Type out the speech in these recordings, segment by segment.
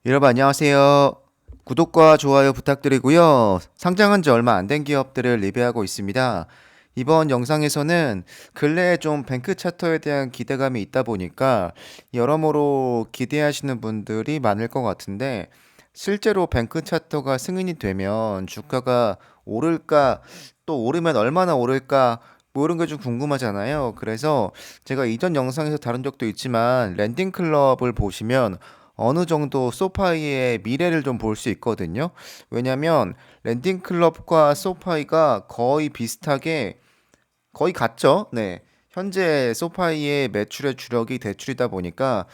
여러분 안녕하세요. 구독과 좋아요 부탁드리고요. 상장한 지 얼마 안 된 기업들을 리뷰하고 있습니다. 이번 영상에서는 근래에 좀 뱅크 차터에 대한 기대감이 있다 보니까 여러모로 기대하시는 분들이 많을 것 같은데 실제로 뱅크 차터가 승인이 되면 주가가 오를까 또 오르면 얼마나 오를까 뭐 이런 게 좀 궁금하잖아요. 그래서 제가 이전 영상에서 다룬 적도 있지만 랜딩 클럽을 보시면 어느 정도 소파이의 미래를 좀 볼 수 있거든요. 왜냐면 랜딩 클럽과 소파이가 거의 비슷하게 거의 같죠. 네. 현재 소파이의 매출의 주력이 대출이다 보니까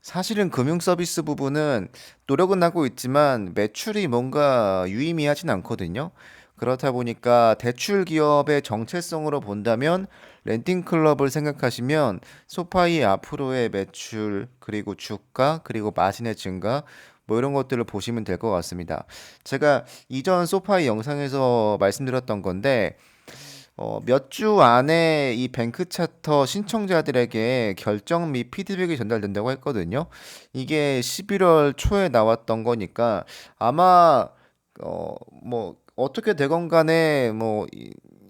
사실은 금융 서비스 부분은 노력은 하고 있지만 매출이 뭔가 유의미하진 않거든요. 그렇다 보니까 대출 기업의 정체성으로 본다면 렌팅 클럽을 생각하시면 소파이의 앞으로의 매출 그리고 주가 그리고 마진의 증가 뭐 이런 것들을 보시면 될 것 같습니다. 제가 이전 소파이 영상에서 말씀드렸던 건데 몇 주 안에 이 뱅크 차터 신청자들에게 결정 및 피드백이 전달된다고 했거든요. 이게 11월 초에 나왔던 거니까 아마 뭐 어떻게 되건 간에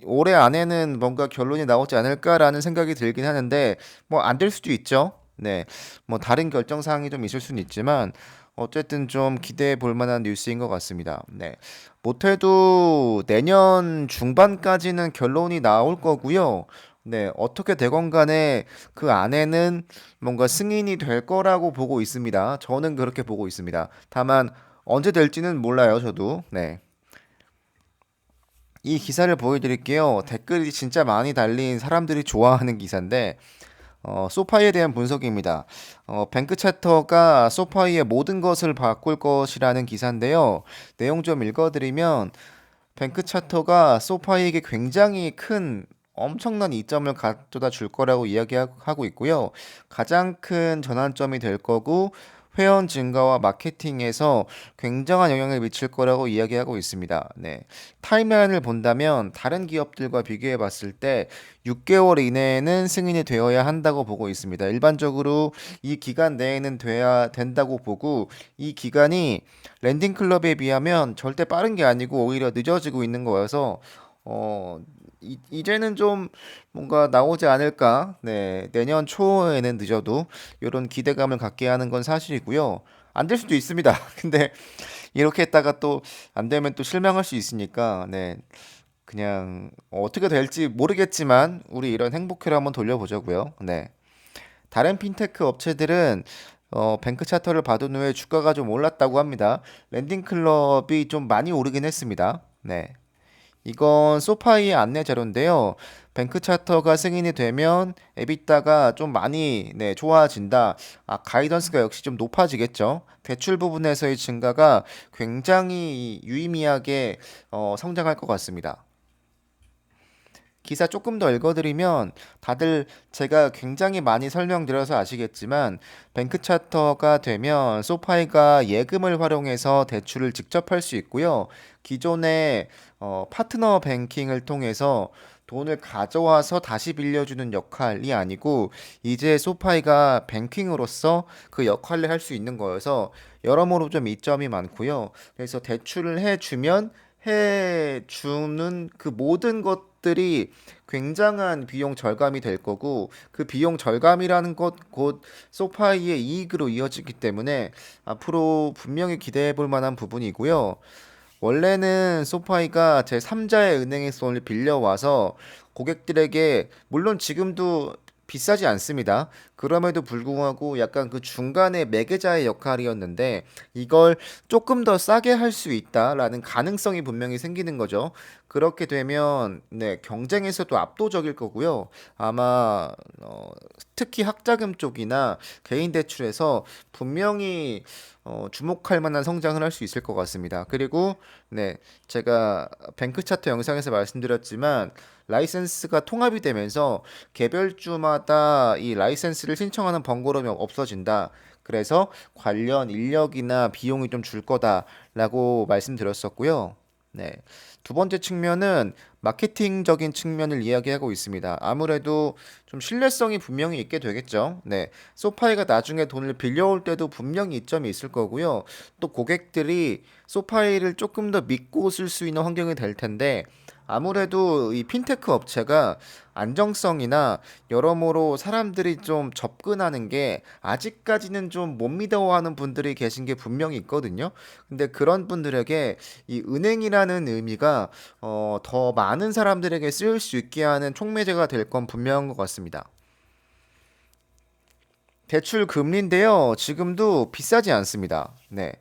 올해 안에는 뭔가 결론이 나오지 않을까라는 생각이 들긴 하는데 뭐 안 될 수도 있죠. 네. 뭐 다른 결정 사항이 좀 있을 수는 있지만 어쨌든 좀 기대해 볼 만한 뉴스인 것 같습니다. 네. 못해도 내년 중반까지는 결론이 나올 거고요. 네, 어떻게 되건 간에 그 안에는 뭔가 승인이 될 거라고 보고 있습니다. 저는 그렇게 보고 있습니다. 다만 언제 될지는 몰라요, 저도. 네. 이 기사를 보여드릴게요. 댓글이 진짜 많이 달린 사람들이 좋아하는 기사인데, 소파이에 대한 분석입니다. 뱅크 차터가 소파이의 모든 것을 바꿀 것이라는 기사인데요. 내용 좀 읽어드리면, 뱅크 차터가 소파이에게 굉장히 큰 엄청난 이점을 가져다 줄 거라고 이야기하고 있고요. 가장 큰 전환점이 될 거고 회원 증가와 마케팅에서 굉장한 영향을 미칠 거라고 이야기하고 있습니다. 네. 타임라인을 본다면 다른 기업들과 비교해 봤을 때 6개월 이내에는 승인이 되어야 한다고 보고 있습니다. 일반적으로 이 기간 내에는 돼야 된다고 보고 이 기간이 랜딩 클럽에 비하면 절대 빠른 게 아니고 오히려 늦어지고 있는 거여서 어 이제는 좀 뭔가 나오지 않을까. 네, 내년 초에는 늦어도 이런 기대감을 갖게 하는 건 사실이고요. 안 될 수도 있습니다. 근데 이렇게 했다가 또 안 되면 또 실망할 수 있으니까 네, 그냥 어떻게 될지 모르겠지만 우리 이런 행복회로 한번 돌려보자고요. 네. 다른 핀테크 업체들은 뱅크 차트를 받은 후에 주가가 좀 올랐다고 합니다. 랜딩 클럽이 좀 많이 오르긴 했습니다. 네. 이건 소파이의 안내 자료인데요. 뱅크 차터가 승인이 되면 에비타가 좀 많이 좋아진다. 가이던스가 역시 좀 높아지겠죠. 대출 부분에서의 증가가 굉장히 유의미하게 성장할 것 같습니다. 기사 조금 더 읽어드리면 다들 제가 굉장히 많이 설명드려서 아시겠지만 뱅크 차터가 되면 소파이가 예금을 활용해서 대출을 직접 할 수 있고요. 기존의 파트너 뱅킹을 통해서 돈을 가져와서 다시 빌려주는 역할이 아니고 이제 소파이가 뱅킹으로서 그 역할을 할 수 있는 거여서 여러모로 좀 이점이 많고요. 그래서 대출을 해주면 해주는 그 모든 것들이 굉장한 비용 절감이 될 거고 그 비용 절감이라는 것 곧 소파이의 이익으로 이어지기 때문에 앞으로 분명히 기대해 볼 만한 부분이고요. 원래는 소파이가 제 3자의 은행에서 돈을 빌려와서 고객들에게 물론 지금도 비싸지 않습니다. 그럼에도 불구하고 약간 그 중간에 매개자의 역할이었는데 이걸 조금 더 싸게 할 수 있다라는 가능성이 분명히 생기는 거죠. 그렇게 되면 네, 경쟁에서도 압도적일 거고요. 아마 특히 학자금 쪽이나 개인 대출에서 분명히 주목할 만한 성장을 할 수 있을 것 같습니다. 그리고 네, 제가 뱅크 차트 영상에서 말씀드렸지만 라이센스가 통합이 되면서 개별주마다 이 라이센스를 신청하는 번거로움이 없어진다. 그래서 관련 인력이나 비용이 좀 줄 거다라고 말씀드렸었고요. 네. 두 번째 측면은 마케팅적인 측면을 이야기하고 있습니다. 아무래도 좀 신뢰성이 분명히 있게 되겠죠. 네. 소파이가 나중에 돈을 빌려올 때도 분명히 이점이 있을 거고요. 또 고객들이 소파이를 조금 더 믿고 쓸 수 있는 환경이 될 텐데 아무래도 이 핀테크 업체가 안정성이나 여러모로 사람들이 좀 접근하는 게 아직까지는 좀 못 믿어하는 분들이 계신 게 분명히 있거든요. 근데 그런 분들에게 이 은행이라는 의미가 더 많은 사람들에게 쓰일 수 있게 하는 촉매제가 될 건 분명한 것 같습니다. 대출 금리인데요. 지금도 비싸지 않습니다. 네.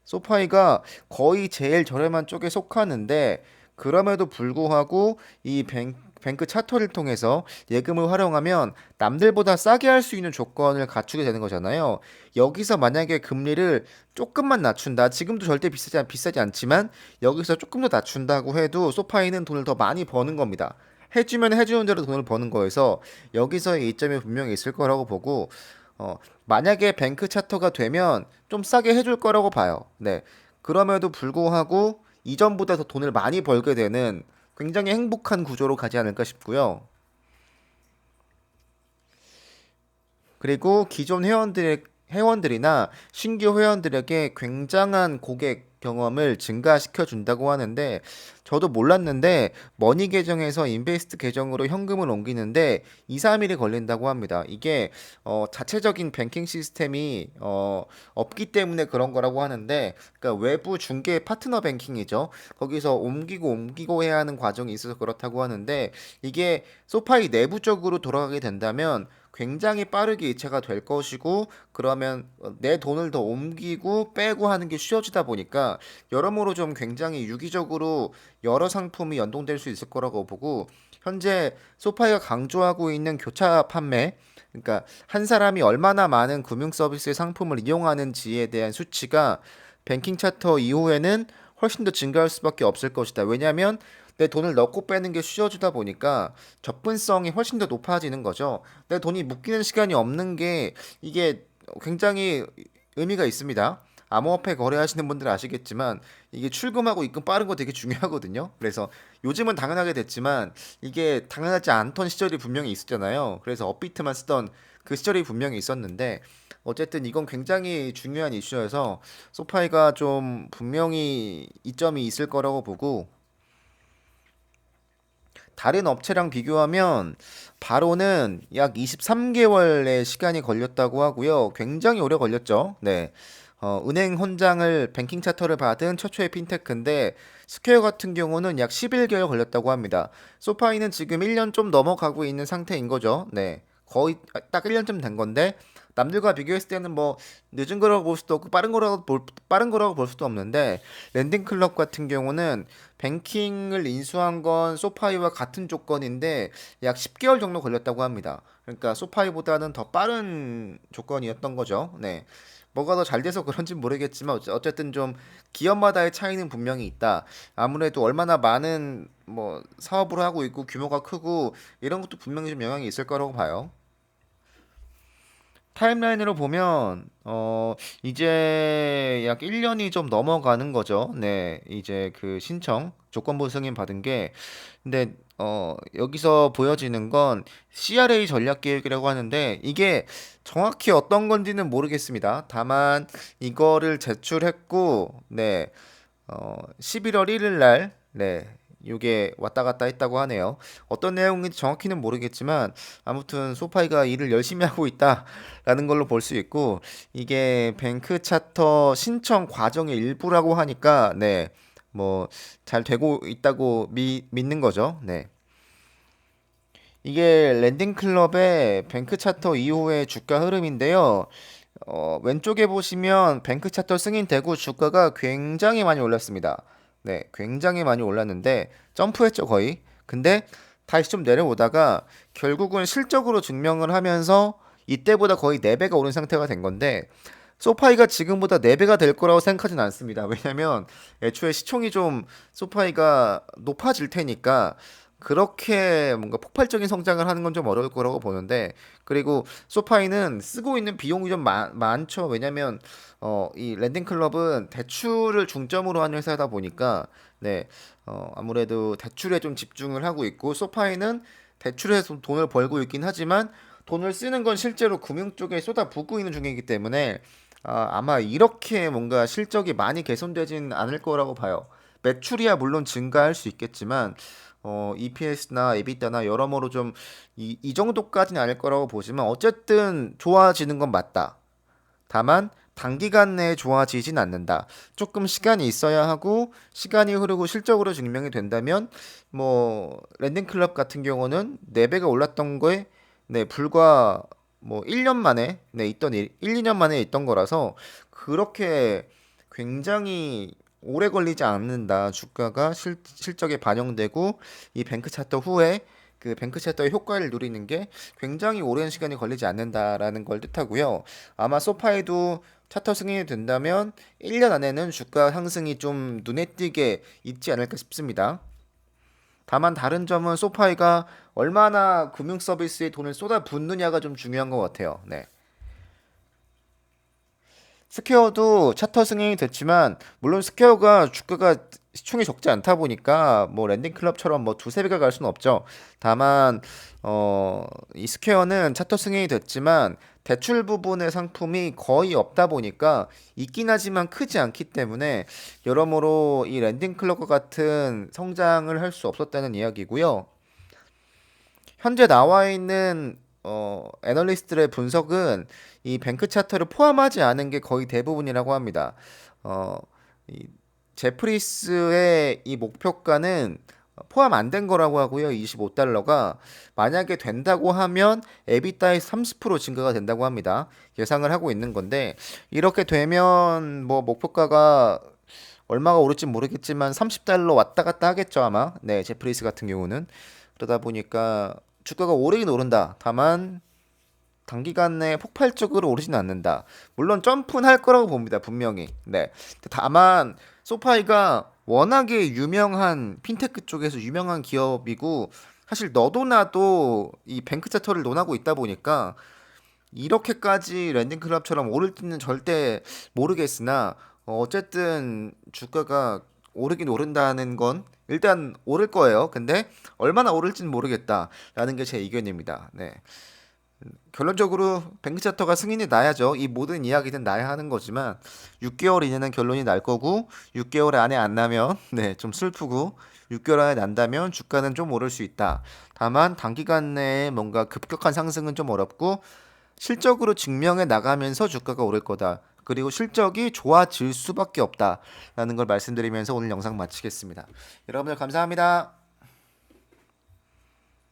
소파이가 거의 제일 저렴한 쪽에 속하는데 그럼에도 불구하고 이 뱅크 차터를 통해서 예금을 활용하면 남들보다 싸게 할 수 있는 조건을 갖추게 되는 거잖아요. 여기서 만약에 금리를 조금만 낮춘다. 지금도 절대 비싸지 않지만 여기서 조금 더 낮춘다고 해도 소파이는 돈을 더 많이 버는 겁니다. 해주면 해주는 대로 돈을 버는 거여서 여기서의 이점이 분명히 있을 거라고 보고 만약에 뱅크 차터가 되면 좀 싸게 해줄 거라고 봐요. 네. 그럼에도 불구하고 이전보다 더 돈을 많이 벌게 되는 굉장히 행복한 구조로 가지 않을까 싶고요. 그리고 기존 회원들이나 신규 회원들에게 굉장한 고객 경험을 증가시켜 준다고 하는데 저도 몰랐는데 머니 계정에서 인베스트 계정으로 현금을 옮기는데 2, 3일이 걸린다고 합니다. 이게 자체적인 뱅킹 시스템이 없기 때문에 그런 거라고 하는데 그러니까 외부 중개 파트너 뱅킹이죠. 거기서 옮기고 해야 하는 과정이 있어서 그렇다고 하는데 이게 소파이 내부적으로 돌아가게 된다면 굉장히 빠르게 이체가 될 것이고 그러면 내 돈을 더 옮기고 빼고 하는 게 쉬워지다 보니까 여러모로 좀 굉장히 유기적으로 여러 상품이 연동될 수 있을 거라고 보고 현재 소파이가 강조하고 있는 교차 판매 그러니까 한 사람이 얼마나 많은 금융 서비스의 상품을 이용하는지에 대한 수치가 뱅킹 차터 이후에는 훨씬 더 증가할 수밖에 없을 것이다. 왜냐하면 내 돈을 넣고 빼는 게 쉬워지다 보니까 접근성이 훨씬 더 높아지는 거죠. 내 돈이 묶이는 시간이 없는 게 이게 굉장히 의미가 있습니다. 암호화폐 거래하시는 분들 아시겠지만 이게 출금하고 입금 빠른 거 되게 중요하거든요. 그래서 요즘은 당연하게 됐지만 이게 당연하지 않던 시절이 분명히 있었잖아요. 그래서 업비트만 쓰던 그 시절이 분명히 있었는데 어쨌든 이건 굉장히 중요한 이슈여서 소파이가 좀 분명히 이점이 있을 거라고 보고 다른 업체랑 비교하면 바로는 약 23개월의 시간이 걸렸다고 하고요. 굉장히 오래 걸렸죠. 네. 은행 혼장을 뱅킹 차터를 받은 최초의 핀테크인데 스퀘어 같은 경우는 약 11개월 걸렸다고 합니다. 소파이는 지금 1년 좀 넘어가고 있는 상태인 거죠. 네. 거의 딱 1년쯤 된 건데 남들과 비교했을 때는 뭐 늦은 거라고 볼 수도 없고 빠른 거라고 볼 수도 없는데 랜딩 클럽 같은 경우는 뱅킹을 인수한 건 소파이와 같은 조건인데 약 10개월 정도 걸렸다고 합니다. 그러니까 소파이보다는 더 빠른 조건이었던 거죠. 네. 뭐가 더 잘 돼서 그런지 모르겠지만 어쨌든 좀 기업마다의 차이는 분명히 있다. 아무래도 얼마나 많은 뭐 사업을 하고 있고 규모가 크고 이런 것도 분명히 좀 영향이 있을 거라고 봐요. 타임라인으로 보면 이제 약 1년이 좀 넘어가는 거죠. 네. 이제 그 신청 조건부 승인 받은 게 근데 여기서 보여지는 건 CRA 전략 계획이라고 하는데 이게 정확히 어떤 건지는 모르겠습니다. 다만 이거를 제출했고 네. 11월 1일 날 네. 요게 왔다 갔다 했다고 하네요. 어떤 내용인지 정확히는 모르겠지만 아무튼 소파이가 일을 열심히 하고 있다라는 걸로 볼 수 있고 이게 뱅크 차터 신청 과정의 일부라고 하니까 네. 뭐 잘 되고 있다고 믿는 거죠. 네. 이게 랜딩 클럽의 뱅크 차터 이후의 주가 흐름인데요. 왼쪽에 보시면 뱅크 차터 승인되고 주가가 굉장히 많이 올랐습니다. 네, 굉장히 많이 올랐는데 점프했죠 거의. 근데 다시 좀 내려오다가 결국은 실적으로 증명을 하면서 이때보다 거의 4배가 오른 상태가 된 건데 소파이가 지금보다 4배가 될 거라고 생각하진 않습니다. 왜냐면 애초에 시총이 좀 소파이가 높아질 테니까 그렇게 뭔가 폭발적인 성장을 하는 건 좀 어려울 거라고 보는데, 그리고 소파이는 쓰고 있는 비용이 좀 많죠. 왜냐면 이 랜딩클럽은 대출을 중점으로 하는 회사다 보니까 네, 아무래도 대출에 좀 집중을 하고 있고, 소파이는 대출에서 돈을 벌고 있긴 하지만 돈을 쓰는 건 실제로 금융 쪽에 쏟아붓고 있는 중이기 때문에 아마 이렇게 뭔가 실적이 많이 개선되진 않을 거라고 봐요. 매출이야 물론 증가할 수 있겠지만 EPS나 EBITDA나 여러모로 좀 이 정도까지는 아닐 거라고 보지만 어쨌든 좋아지는 건 맞다. 다만 단기간 내에 좋아지진 않는다. 조금 시간이 있어야 하고, 시간이 흐르고 실적으로 증명이 된다면 뭐 랜딩클럽 같은 경우는 4배가 올랐던 거에 네, 불과 뭐 1년 만에 있던 2년 만에 있던 거라서 그렇게 굉장히 오래 걸리지 않는다. 주가가 실적에 반영되고 이 뱅크 차트 후에 그 뱅크 차트의 효과를 누리는 게 굉장히 오랜 시간이 걸리지 않는다라는 걸 뜻하고요. 아마 소파에도 차트 승인이 된다면 1년 안에는 주가 상승이 좀 눈에 띄게 있지 않을까 싶습니다. 다만 다른 점은 소파이가 얼마나 금융 서비스에 돈을 쏟아붓느냐가 좀 중요한 것 같아요. 네. 스퀘어도 차터 승인이 됐지만 물론 스퀘어가 주가가 시총이 적지 않다 보니까 뭐 랜딩 클럽처럼 뭐 두세 배가 갈 수는 없죠. 다만 이 스퀘어는 차터 승인이 됐지만 대출 부분의 상품이 거의 없다 보니까 있긴 하지만 크지 않기 때문에 여러모로 이 랜딩 클럽과 같은 성장을 할 수 없었다는 이야기고요. 현재 나와 있는 애널리스트들의 분석은 이 뱅크 차트를 포함하지 않은 게 거의 대부분이라고 합니다. 어, 이 제프리스의 이 목표가는 포함 안 된 거라고 하고요. 25달러가 만약에 된다고 하면 에비타의 30% 증가가 된다고 합니다. 예상을 하고 있는 건데 이렇게 되면 뭐 목표가가 얼마가 오를지 모르겠지만 30달러 왔다 갔다 하겠죠 아마. 네, 제프리스 같은 경우는 그러다 보니까 주가가 오르긴 오른다. 다만 단기간 내에 폭발적으로 오르지는 않는다. 물론 점프는 할 거라고 봅니다. 분명히. 네. 다만 소파이가 워낙에 유명한 핀테크 쪽에서 유명한 기업이고 사실 너도 나도 이 뱅크 차트를 논하고 있다 보니까 이렇게까지 랜딩클럽처럼 오를지는 절대 모르겠으나 어쨌든 주가가 오르긴 오른다는 건 일단 오를 거예요. 근데 얼마나 오를지는 모르겠다라는 게 제 의견입니다. 네. 결론적으로 뱅크 차터가 승인이 나야죠. 이 모든 이야기는 나야 하는 거지만 6개월 이내는 결론이 날 거고 6개월 안에 안 나면 네, 좀 슬프고 6개월 안에 난다면 주가는 좀 오를 수 있다. 다만 단기간 내에 뭔가 급격한 상승은 좀 어렵고 실적으로 증명해 나가면서 주가가 오를 거다. 그리고 실적이 좋아질 수밖에 없다라는 걸 말씀드리면서 오늘 영상 마치겠습니다. 여러분들 감사합니다.